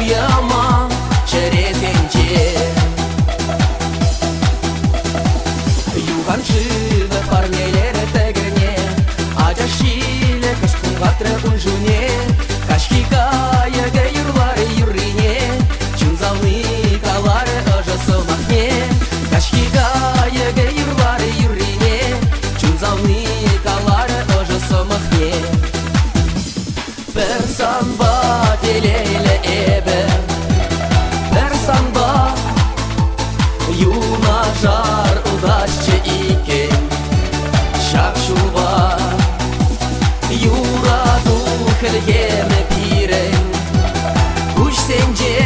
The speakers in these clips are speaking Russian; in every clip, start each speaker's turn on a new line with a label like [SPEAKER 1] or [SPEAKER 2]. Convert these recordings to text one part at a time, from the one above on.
[SPEAKER 1] tuyama черезенче. Юганшивы парнелері тігірне, Ажашиле кашкун ғатры ұнжуне, Кашкикая гайырлары юррине, Чунзалны калары ұжысы махне, Кашкикая гайырлары юррине, Чунзалны калары ұжысы махне. Персанба телейлі эбі, Персанба юна жар удаччы икен, Шакшуба юраду хілгемі пирен, Күш сенже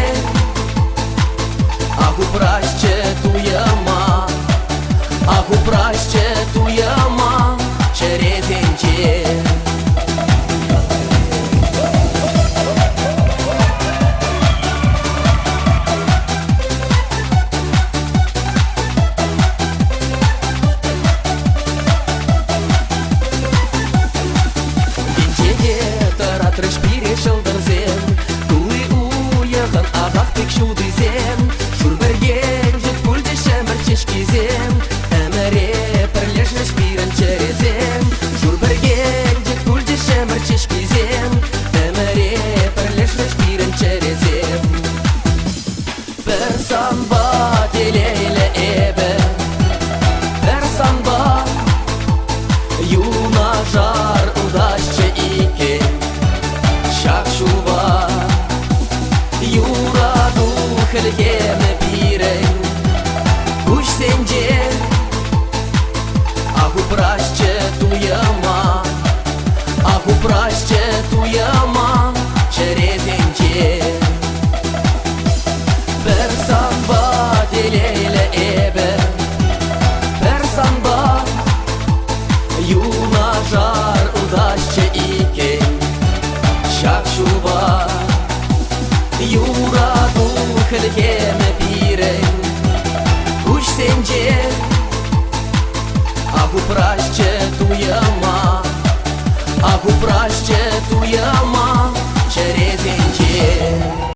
[SPEAKER 1] аху прашчы туяма, Аху прашчы туяма черезенче. Персанба телейлі эбі, Персанба юна жар удаччы икен, Шакшуба юраду хілгемі пирен, Күш сенже аху прашчы туяма, Аху прашчы туяма черезенче. Персанба телейлі эбі, Персанба юна жар удаччы икен, Шакшуба юраду хілгемі пирен, Күш сенже аху прашчы туяма, Аху прашчы туяма черезенче.